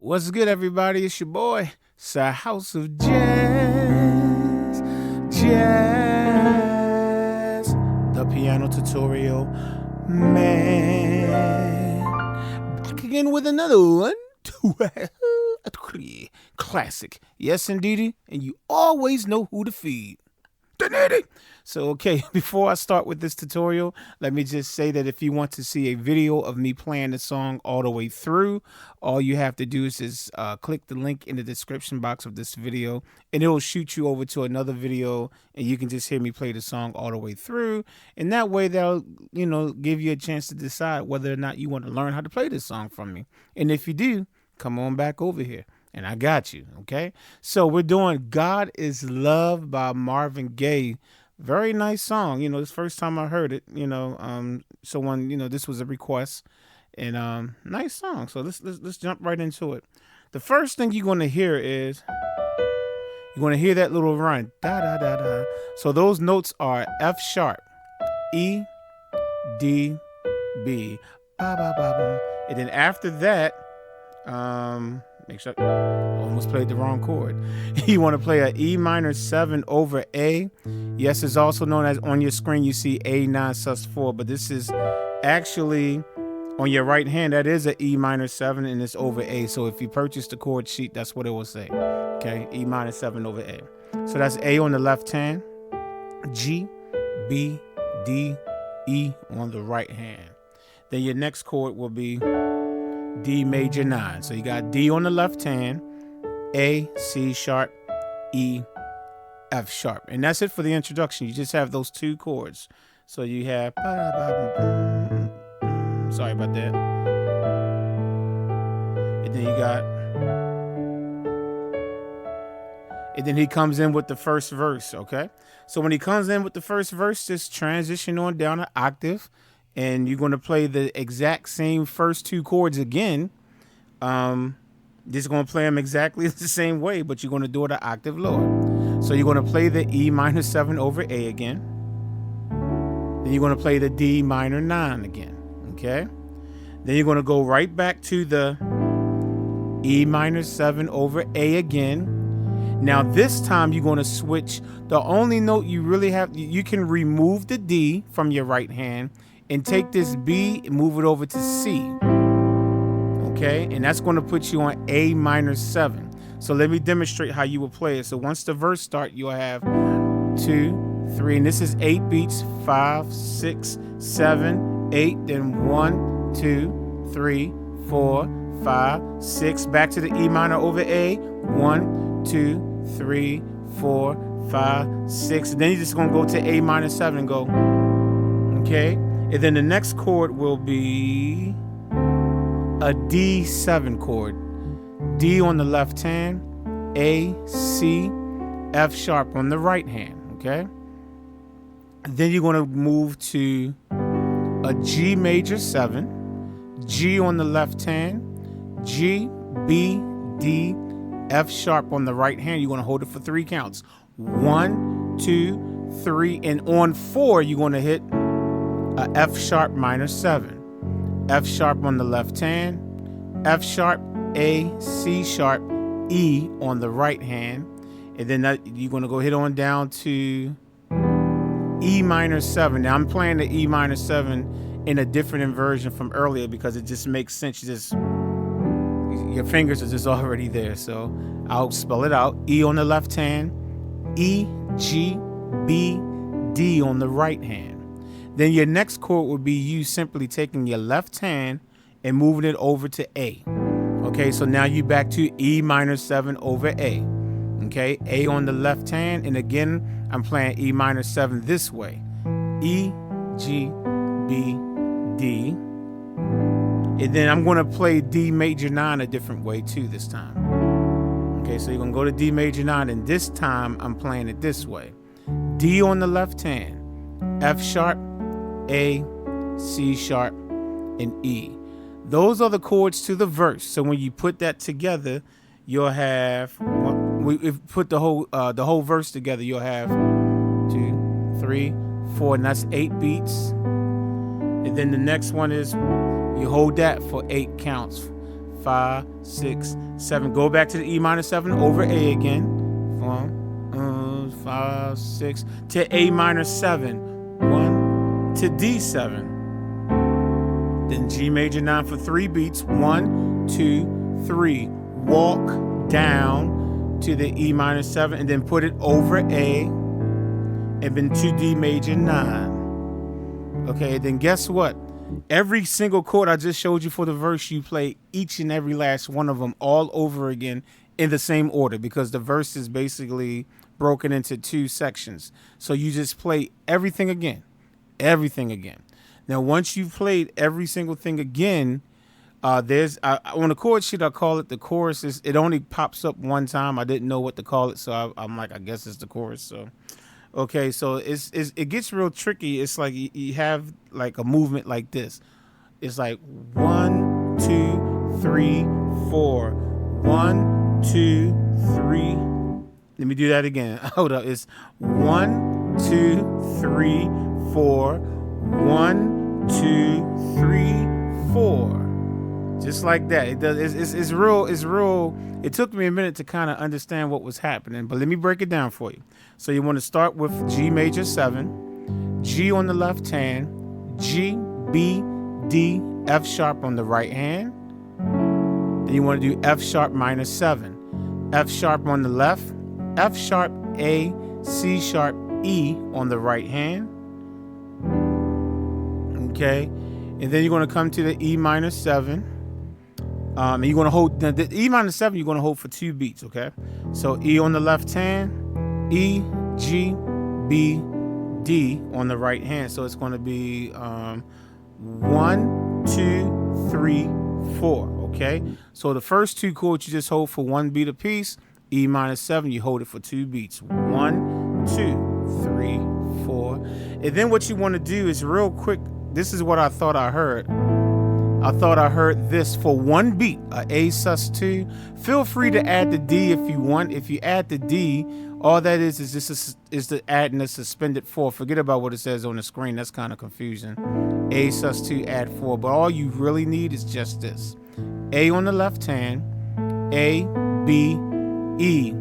What's good, everybody? It's your boy, Sir House of Jazz. Jazz, the piano tutorial man. Back again with another one. Classic. Yes, indeedy. And you always know who to feed. So, okay, before I start with this tutorial, let me just say that if you want to see a video of me playing the song all the way through, all you have to do is click the link in the description box of this video, and it'll shoot you over to another video, and you can just hear me play the song all the way through. And that way, they'll, give you a chance to decide whether or not you want to learn how to play this song from me. And if you do, come on back over here. And I got you, okay? So we're doing God is Love by Marvin Gaye. Very nice song. This first time I heard it, someone, this was a request. And nice song. So let's jump right into it. The first thing you're going to hear is, you're going to hear that little run. Da, da, da, da. So those notes are F sharp, E, D, B. Ba, ba, ba, ba. And then after that, make sure I almost played the wrong chord. You want to play a E minor 7 over A. Yes, it's also known as, on your screen you see A9 sus4, but this is actually on your right hand. That is an E minor 7 and it's over A. So if you purchase the chord sheet, that's what it will say. Okay, E minor 7 over A. So that's A on the left hand, G, B, D, E on the right hand. Then your next chord will be D major 9. So you got D on the left hand, A, C sharp, E, F sharp. And that's it for the introduction. You just have those two chords. So you have, sorry about that. And then you got, and then he comes in with the first verse, okay? So when he comes in with the first verse, just transition on down an octave. And you're going to play the exact same first two chords again. Just going to play them exactly the same way, but you're going to do it an octave lower. So you're going to play the E minor 7 over A again. Then you're going to play the D minor 9 again. Okay. Then you're going to go right back to the E minor 7 over A again. Now this time you're going to switch. The only note you really have, you can remove the D from your right hand and take this B and move it over to C. Okay, and that's going to put you on A minor 7. So let me demonstrate how you will play it. So once the verse starts, you'll have 2, 3, and this is 8 beats, 5, 6, 7, 8, then 1, 2, 3, 4, 5, 6, back to the E minor over A, 1, 2, 3, 4, 5, 6, and then you're just going to go to A minor 7 and go, okay. And then the next chord will be a D7 chord. D on the left hand, A, C, F sharp on the right hand, okay? And then you're going to move to a G major 7, G on the left hand, G, B, D, F sharp on the right hand. You're going to hold it for 3 counts. 1, 2, 3, and on 4, you're going to hit a F sharp minor 7, F sharp on the left hand, F sharp, A, C sharp, E on the right hand, and then you're going to go hit on down to E minor 7. Now I'm playing the E minor 7 in a different inversion from earlier because it just makes sense. Your fingers are just already there. So I'll spell it out. E on the left hand, E, G, B, D on the right hand. Then your next chord would be you simply taking your left hand and moving it over to A. Okay, so now you back to E minor 7 over A. Okay, A on the left hand, and again, I'm playing E minor 7 this way. E, G, B, D. And then I'm going to play D major 9 a different way too this time. Okay, so you're going to go to D major 9, and this time I'm playing it this way. D on the left hand, F sharp, A, C sharp, and E. Those are the chords to the verse. So when you put that together, you'll have, we put the whole verse together, you'll have 2, 3, 4, and that's 8 beats. And then the next one is, you hold that for 8 counts. 5, 6, 7. Go back to the E minor 7 over A again. 5, 6 to A minor 7. 1 to D7. Then G major 9 for 3 beats. 1, 2, 3. Walk down to the E minor 7 and then put it over A and then to D major 9. Okay, then guess what? Every single chord I just showed you for the verse, you play each and every last one of them all over again in the same order, because the verse is basically broken into 2 sections. So you just play everything again. Everything again. Now, once you've played every single thing again, there's on the chord sheet, I call it the chorus. It only pops up one time. I didn't know what to call it, so I'm like, I guess it's the chorus. So, okay, so it gets real tricky. It's like you have like a movement like this. It's like 1, 2, 3, 4. 1, 2, 3. Let me do that again. Hold up. It's 1, 2, 3, 4. 1, 2, 3, 4. Just like that. It does. It's real. It's real. It took me a minute to kind of understand what was happening, but let me break it down for you. So you want to start with G major 7, G on the left hand, G, B, D, F sharp on the right hand. Then you want to do F sharp minor 7, F sharp on the left, F sharp, A, C sharp, E on the right hand. Okay, and then you're going to come to the E minor 7. And you're going to hold the E minor 7. You're going to hold for 2 beats. Okay, so E on the left hand, E, G, B, D on the right hand. So it's going to be 1, 2, 3, 4. Okay, so the first 2 chords you just hold for 1 beat apiece. E minor 7, you hold it for 2 beats. 1, 2, 3, 4. And then what you want to do is real quick. This is what I thought I heard. I thought I heard this for 1 beat, A sus2. Feel free to add the D if you want. If you add the D, all that is the adding a suspended 4. Forget about what it says on the screen. That's kind of confusing. A sus2 add 4. But all you really need is just this. A on the left hand, A, B, E.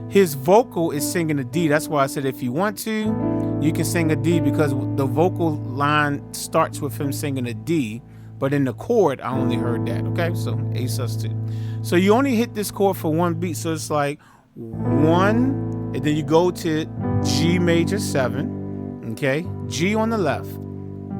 His vocal is singing a D. That's why I said if you want to, you can sing a D, because the vocal line starts with him singing a D, but in the chord, I only heard that. Okay, so A sus2. So you only hit this chord for 1 beat. So it's like 1, and then you go to G major 7. Okay, G on the left,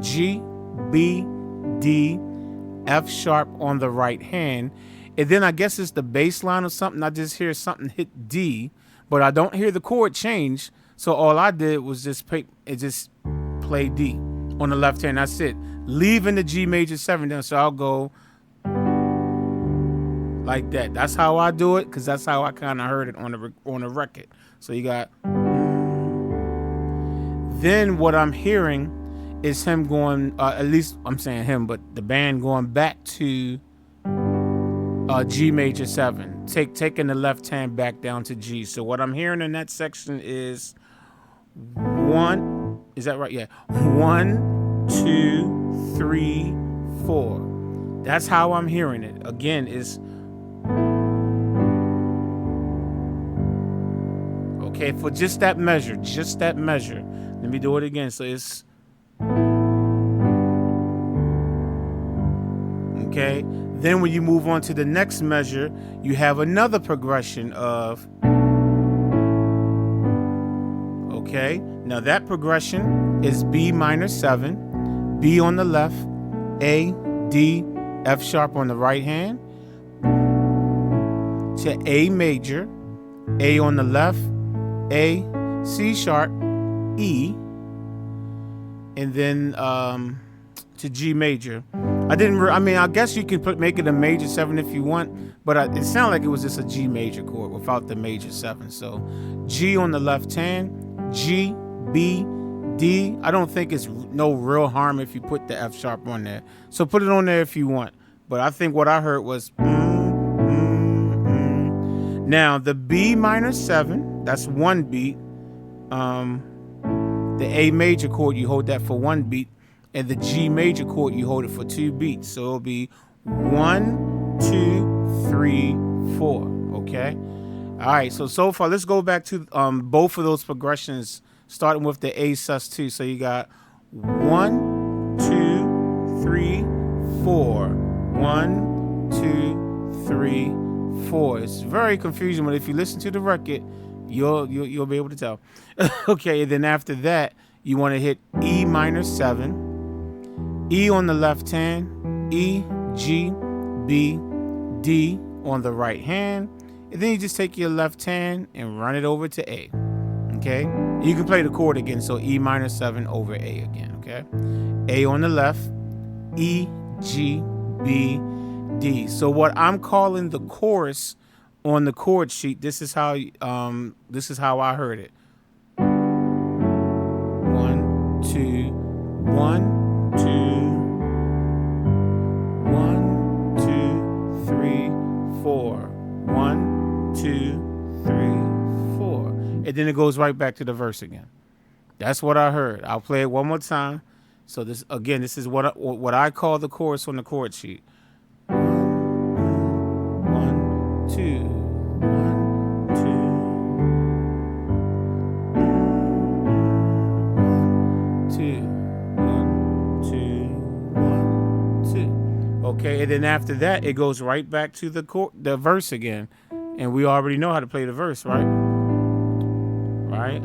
G, B, D, F sharp on the right hand. And then I guess it's the bass line or something. I just hear something hit D, but I don't hear the chord change. So all I did was just play D on the left hand. That's it. Leaving the G major 7 down. So I'll go like that. That's how I do it, because that's how I kind of heard it on the record. So you got. Then what I'm hearing is him going. At least I'm saying him, but the band going back to G major 7, taking the left hand back down to G. So what I'm hearing in that section is 1. Is that right? Yeah. 1, 2, 3, 4. That's how I'm hearing it. Again, is okay for just that measure. Just that measure. Let me do it again. So it's okay. Then when you move on to the next measure, you have another progression of, okay, now that progression is B minor 7, B on the left, A, D, F sharp on the right hand, to A major, A on the left, A, C sharp, E, and then to G major. I guess you can make it a major 7 if you want, but it sounded like it was just a G major chord without the major 7. So G on the left hand, G, B, D. I don't think it's no real harm if you put the F sharp on there. So put it on there if you want. But I think what I heard was Now the B minor 7, that's 1 beat. The A major chord, you hold that for 1 beat. And the G major chord, you hold it for 2 beats. So it'll be 1, 2, 3, 4. Okay. All right. So far, let's go back to both of those progressions, starting with the A sus2. So you got 1, 2, 3, 4. 1, 2, 3, 4. It's very confusing, but if you listen to the record, you'll be able to tell. Okay, and then after that, you want to hit E minor 7, E on the left hand, E, G, B, D on the right hand, and then you just take your left hand and run it over to A. Okay, you can play the chord again, so E minor 7 over A again. Okay, A on the left, E, G, B, D. So what I'm calling the chorus on the chord sheet, this is how I heard it. 1, 2, 1, 2, 1, 2, 3, 4. 1, 2, 3, 4. And then it goes right back to the verse again. That's what I heard. I'll play it one more time. So this is what I call the chorus on the chord sheet. 1, 2, 1, 2, 1, 2, 1, 2. Okay, and then after that, it goes right back to the verse again, and we already know how to play the verse, right? Right.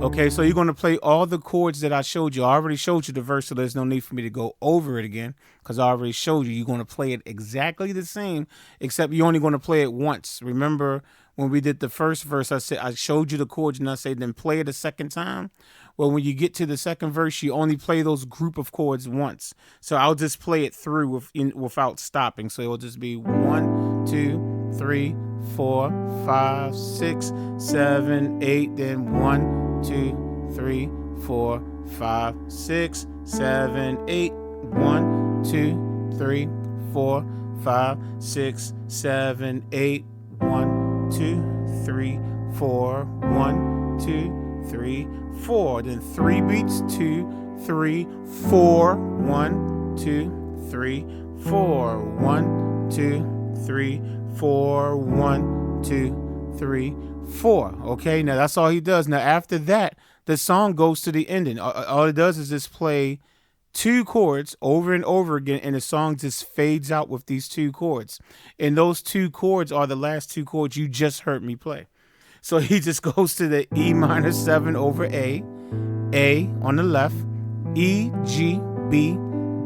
Okay, so you're going to play all the chords that I showed you. I already showed you the verse, so there's no need for me to go over it again because I already showed you. You're going to play it exactly the same, except you're only going to play it once. Remember when we did the first verse, I showed you the chords and I said then play it a second time. Well, when you get to the second verse, you only play those group of chords once. So I'll just play it through without stopping. So it'll just be 1, 2, 3, 4, 5, 6, 7, 8, then 1, 2, 3, 4, 5, 6, 7, 8. 1, 2, 3, 4, 5, 6, 7, 8. 1, 2, 3, 4. 1, 2, 3, 4. Then 3 beats. 2, 3, 4. 1, 2, 3, 4. 1, 2, 3, 4. 1, 2, 3, 4. Okay, now that's all he does. Now after that, the song goes to the ending. All it does is just play 2 chords over and over again, and the song just fades out with these 2 chords. And those 2 chords are the last 2 chords you just heard me play. So he just goes to the E minor 7 over A on the left, E, G, B,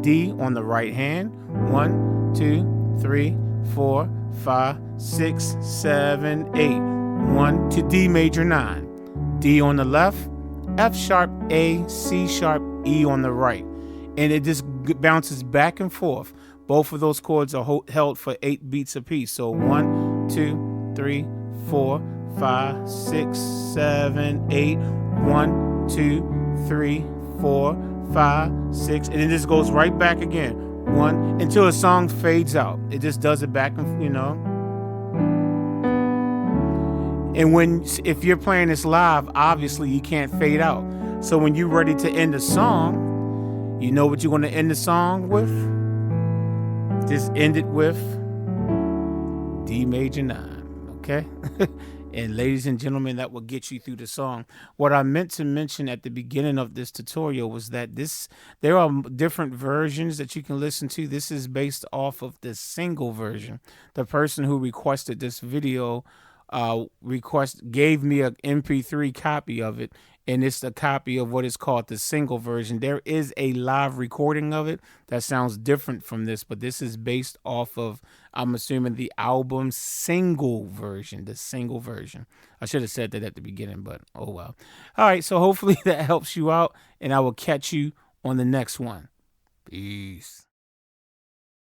D on the right hand. 1, 2, 3, 4, 5, 6, 7, 8. 1 to D major 9, D on the left, F sharp, A, C sharp, E on the right. And it just bounces back and forth. Both of those chords are held for 8 beats apiece. So 1, 2, 3, 4, 5, 6, 7, 8. 1, 2, 3, 4, 5, 6. And it just goes right back again. 1 until the song fades out. It just does it back and, And if you're playing this live, obviously you can't fade out. So when you're ready to end the song, you know what you're going to end the song with? Just end it with D major 9, okay? And ladies and gentlemen, that will get you through the song. What I meant to mention at the beginning of this tutorial was that there are different versions that you can listen to. This is based off of the single version. The person who requested this video gave me an MP3 copy of it, and it's a copy of what is called the single version. There is a live recording of it that sounds different from this, but this is based off of, I'm assuming, the album single version, the single version. I should have said that at the beginning, but oh well. All right, so hopefully that helps you out, and I will catch you on the next one. Peace.